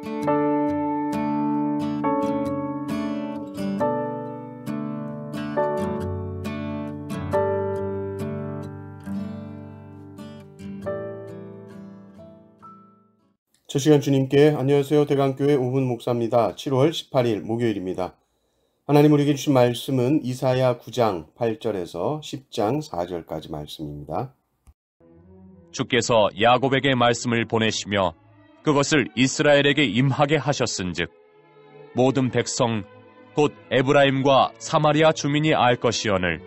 첫 시간 주님께 안녕하세요. 대강교회 오훈 목사입니다. 7월 18일 목요일입니다. 하나님 우리에게 주신 말씀은 이사야 9장 8절에서 10장 4절까지 말씀입니다. 주께서 야곱에게 말씀을 보내시며 그것을 이스라엘에게 임하게 하셨은즉 모든 백성 곧 에브라임과 사마리아 주민이 알 것이오늘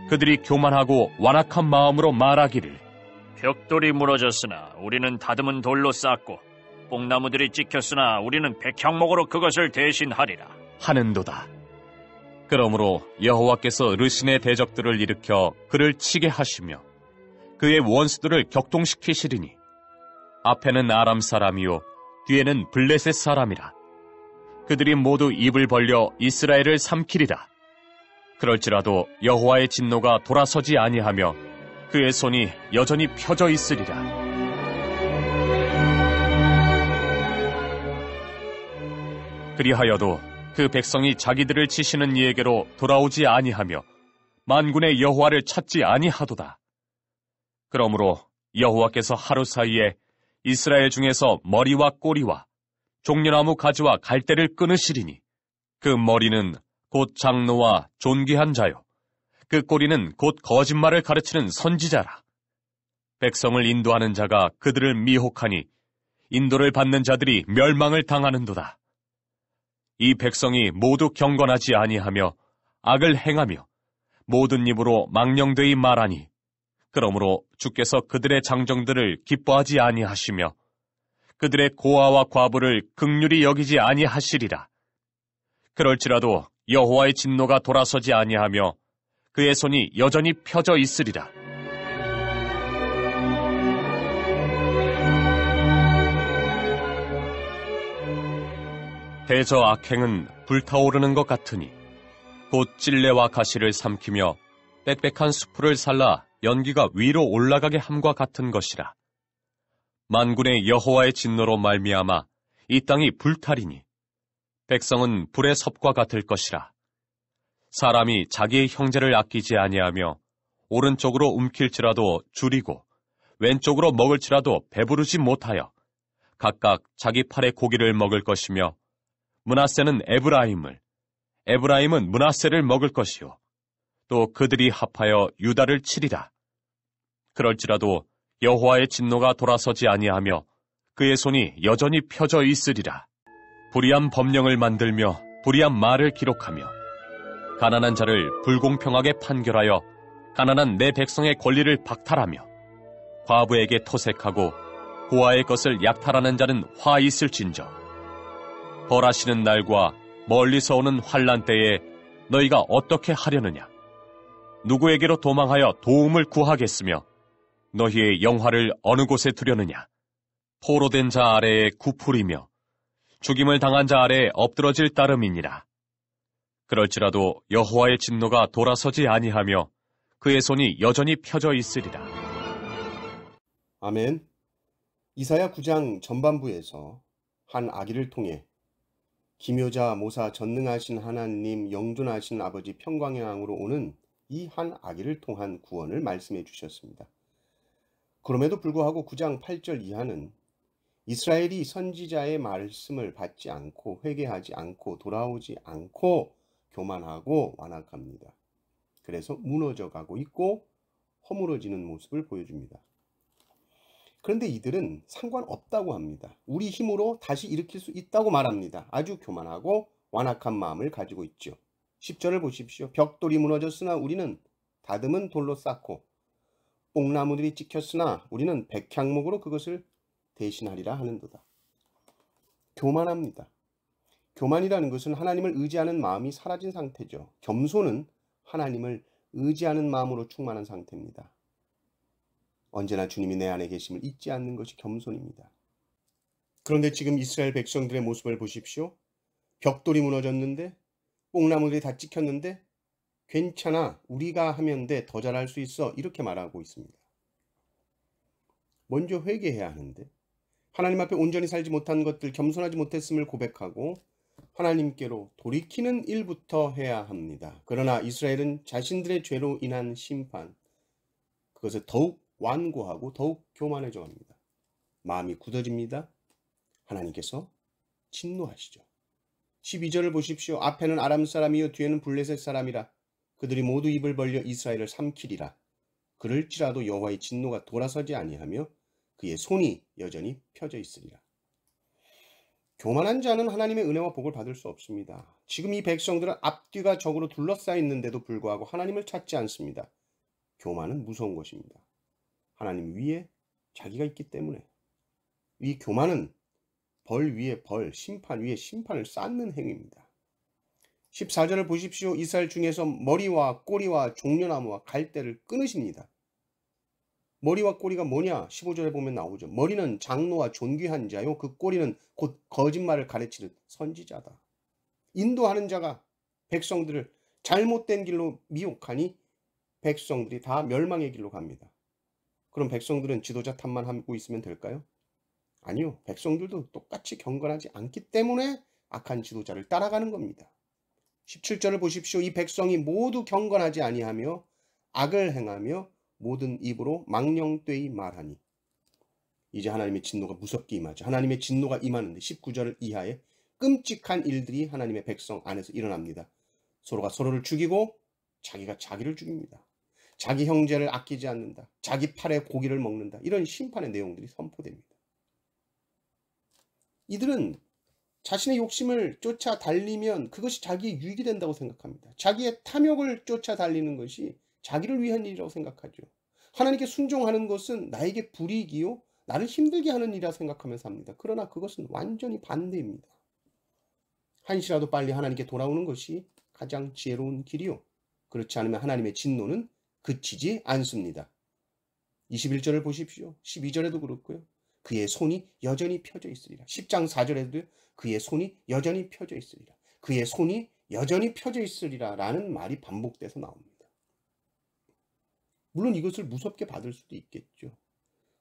그들이 교만하고 완악한 마음으로 말하기를 벽돌이 무너졌으나 우리는 다듬은 돌로 쌓고 뽕나무들이 찍혔으나 우리는 백향목으로 그것을 대신하리라 하는도다. 그러므로 여호와께서 르신의 대적들을 일으켜 그를 치게 하시며 그의 원수들을 격동시키시리니 앞에는 아람 사람이요 뒤에는 블레셋 사람이라. 그들이 모두 입을 벌려 이스라엘을 삼키리라. 그럴지라도 여호와의 진노가 돌아서지 아니하며 그의 손이 여전히 펴져 있으리라. 그리하여도 그 백성이 자기들을 치시는 이에게로 돌아오지 아니하며 만군의 여호와를 찾지 아니하도다. 그러므로 여호와께서 하루 사이에 이스라엘 중에서 머리와 꼬리와 종려나무 가지와 갈대를 끊으시리니 그 머리는 곧 장로와 존귀한 자요 그 꼬리는 곧 거짓말을 가르치는 선지자라. 백성을 인도하는 자가 그들을 미혹하니 인도를 받는 자들이 멸망을 당하는도다. 이 백성이 모두 경건하지 아니하며 악을 행하며 모든 입으로 망령되이 말하니 그러므로 주께서 그들의 장정들을 기뻐하지 아니하시며 그들의 고아와 과부를 긍휼히 여기지 아니하시리라. 그럴지라도 여호와의 진노가 돌아서지 아니하며 그의 손이 여전히 펴져 있으리라. 대저 악행은 불타오르는 것 같으니 곧 찔레와 가시를 삼키며 빽빽한 수풀을 살라 연기가 위로 올라가게 함과 같은 것이라. 만군의 여호와의 진노로 말미암아 이 땅이 불타리니 백성은 불의 섭과 같을 것이라. 사람이 자기의 형제를 아끼지 아니하며 오른쪽으로 움킬지라도 줄이고 왼쪽으로 먹을지라도 배부르지 못하여 각각 자기 팔의 고기를 먹을 것이며 므낫세는 에브라임을, 에브라임은 므낫세를 먹을 것이요 또 그들이 합하여 유다를 치리라. 그럴지라도 여호와의 진노가 돌아서지 아니하며 그의 손이 여전히 펴져 있으리라. 불의한 법령을 만들며 불의한 말을 기록하며 가난한 자를 불공평하게 판결하여 가난한 내 백성의 권리를 박탈하며 과부에게 토색하고 고아의 것을 약탈하는 자는 화 있을진저. 벌하시는 날과 멀리서 오는 환난 때에 너희가 어떻게 하려느냐? 누구에게로 도망하여 도움을 구하겠으며 너희의 영화를 어느 곳에 두려느냐? 포로된 자 아래에 구풀이며 죽임을 당한 자 아래에 엎드러질 따름이니라. 그럴지라도 여호와의 진노가 돌아서지 아니하며 그의 손이 여전히 펴져 있으리라. 아멘. 이사야 9장 전반부에서 한 아기를 통해 기묘자 모사 전능하신 하나님 영존하신 아버지 평강의 왕으로 오는 이 한 아기를 통한 구원을 말씀해 주셨습니다. 그럼에도 불구하고 9장 8절 이하는 이스라엘이 선지자의 말씀을 받지 않고 회개하지 않고 돌아오지 않고 교만하고 완악합니다. 그래서 무너져 가고 있고 허물어지는 모습을 보여줍니다. 그런데 이들은 상관없다고 합니다. 우리 힘으로 다시 일으킬 수 있다고 말합니다. 아주 교만하고 완악한 마음을 가지고 있죠. 10절을 보십시오. 벽돌이 무너졌으나 우리는 다듬은 돌로 쌓고 뽕나무들이 찍혔으나 우리는 백향목으로 그것을 대신하리라 하는도다. 교만합니다. 교만이라는 것은 하나님을 의지하는 마음이 사라진 상태죠. 겸손은 하나님을 의지하는 마음으로 충만한 상태입니다. 언제나 주님이 내 안에 계심을 잊지 않는 것이 겸손입니다. 그런데 지금 이스라엘 백성들의 모습을 보십시오. 벽돌이 무너졌는데 뽕나무들이 다 찍혔는데 괜찮아, 우리가 하면 돼, 더 잘할 수 있어, 이렇게 말하고 있습니다. 먼저 회개해야 하는데 하나님 앞에 온전히 살지 못한 것들, 겸손하지 못했음을 고백하고 하나님께로 돌이키는 일부터 해야 합니다. 그러나 이스라엘은 자신들의 죄로 인한 심판, 그것을 더욱 완고하고 더욱 교만해져 갑니다. 마음이 굳어집니다. 하나님께서 진노하시죠. 12절을 보십시오. 앞에는 아람 사람이요 뒤에는 블레셋 사람이라. 그들이 모두 입을 벌려 이스라엘을 삼키리라. 그럴지라도 여호와의 진노가 돌아서지 아니하며 그의 손이 여전히 펴져 있으리라. 교만한 자는 하나님의 은혜와 복을 받을 수 없습니다. 지금 이 백성들은 앞뒤가 적으로 둘러싸여 있는데도 불구하고 하나님을 찾지 않습니다. 교만은 무서운 것입니다. 하나님 위에 자기가 있기 때문에. 이 교만은 벌 위에 벌, 심판 위에 심판을 쌓는 행위입니다. 14절을 보십시오. 이스라엘 중에서 머리와 꼬리와 종려나무와 갈대를 끊으십니다. 머리와 꼬리가 뭐냐? 15절에 보면 나오죠. 머리는 장로와 존귀한 자요, 그 꼬리는 곧 거짓말을 가르치는 선지자다. 인도하는 자가 백성들을 잘못된 길로 미혹하니 백성들이 다 멸망의 길로 갑니다. 그럼 백성들은 지도자 탓만 하고 있으면 될까요? 아니요. 백성들도 똑같이 경건하지 않기 때문에 악한 지도자를 따라가는 겁니다. 17절을 보십시오. 이 백성이 모두 경건하지 아니하며 악을 행하며 모든 입으로 망령되이 말하니. 이제 하나님의 진노가 무섭게 임하죠. 하나님의 진노가 임하는데 19절 이하에 끔찍한 일들이 하나님의 백성 안에서 일어납니다. 서로가 서로를 죽이고 자기가 자기를 죽입니다. 자기 형제를 아끼지 않는다. 자기 팔에 고기를 먹는다. 이런 심판의 내용들이 선포됩니다. 이들은 자신의 욕심을 쫓아 달리면 그것이 자기의 유익이 된다고 생각합니다. 자기의 탐욕을 쫓아 달리는 것이 자기를 위한 일이라고 생각하죠. 하나님께 순종하는 것은 나에게 불이익이요, 나를 힘들게 하는 일이라 생각하면서 합니다. 그러나 그것은 완전히 반대입니다. 한시라도 빨리 하나님께 돌아오는 것이 가장 지혜로운 길이요, 그렇지 않으면 하나님의 진노는 그치지 않습니다. 21절을 보십시오. 12절에도 그렇고요. 그의 손이 여전히 펴져 있으리라. 10장 4절에도 그의 손이 여전히 펴져 있으리라. 그의 손이 여전히 펴져 있으리라 라는 말이 반복돼서 나옵니다. 물론 이것을 무섭게 받을 수도 있겠죠.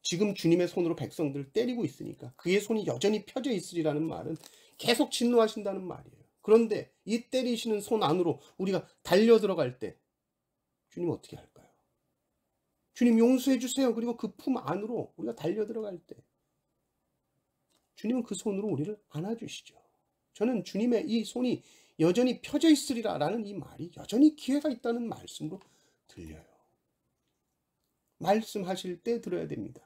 지금 주님의 손으로 백성들을 때리고 있으니까 그의 손이 여전히 펴져 있으리라는 말은 계속 진노하신다는 말이에요. 그런데 이 때리시는 손 안으로 우리가 달려 들어갈 때 주님 어떻게 할까요? 주님 용서해 주세요. 그리고 그 품 안으로 우리가 달려 들어갈 때 주님은 그 손으로 우리를 안아주시죠. 저는 주님의 이 손이 여전히 펴져 있으리라 라는 이 말이 여전히 기회가 있다는 말씀으로 들려요. 말씀하실 때 들어야 됩니다.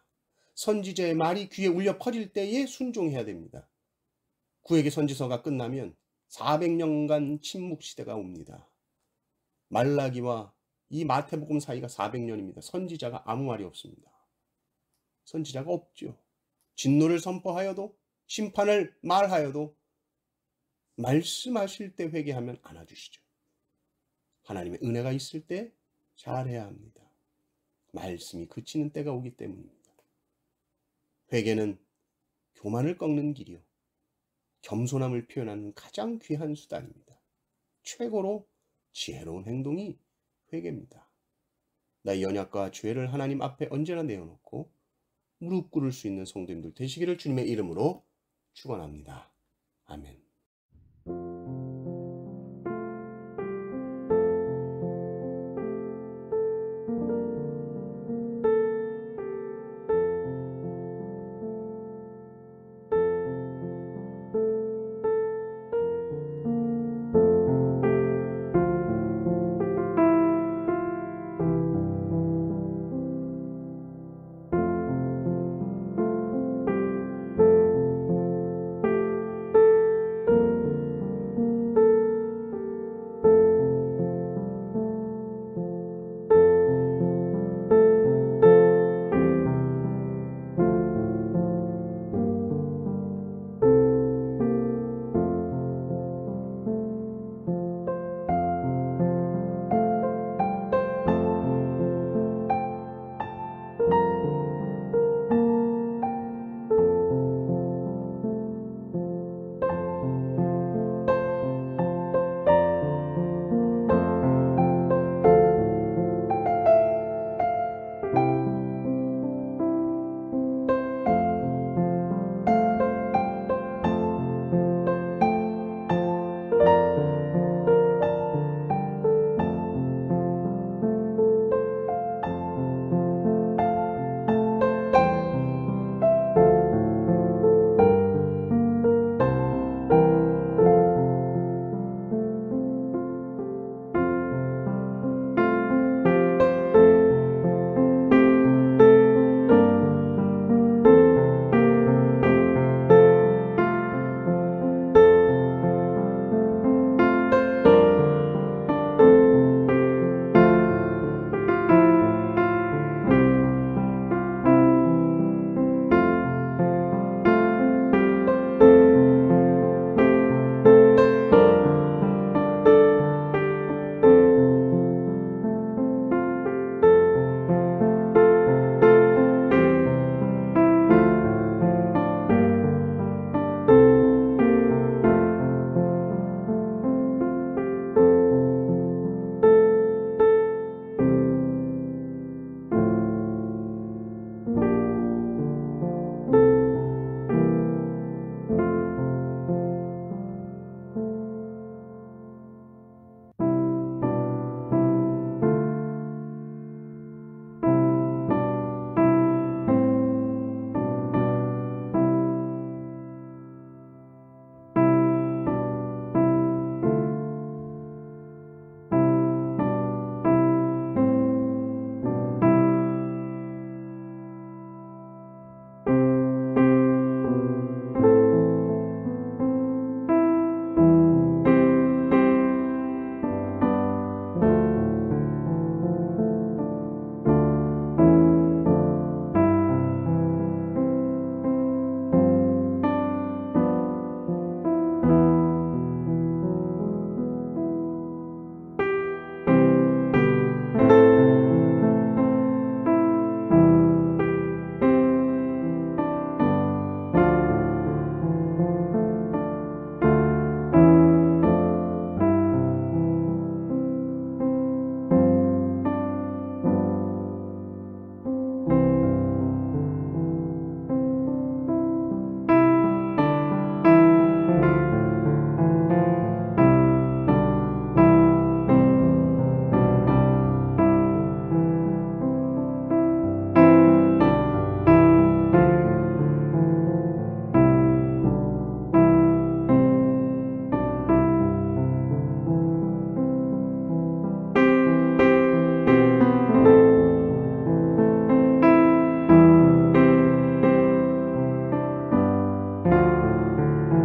선지자의 말이 귀에 울려 퍼질 때에 순종해야 됩니다. 구약의 선지서가 끝나면 400년간 침묵 시대가 옵니다. 말라기와 이 마태복음 사이가 400년입니다. 선지자가 아무 말이 없습니다. 선지자가 없죠. 진노를 선포하여도 심판을 말하여도 말씀하실 때 회개하면 안아주시죠. 하나님의 은혜가 있을 때 잘해야 합니다. 말씀이 그치는 때가 오기 때문입니다. 회개는 교만을 꺾는 길이요, 겸손함을 표현하는 가장 귀한 수단입니다. 최고로 지혜로운 행동이 회개입니다. 나의 연약과 죄를 하나님 앞에 언제나 내어놓고 무릎 꿇을 수 있는 성도님들 되시기를 주님의 이름으로 축원합니다. 아멘.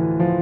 있습니다.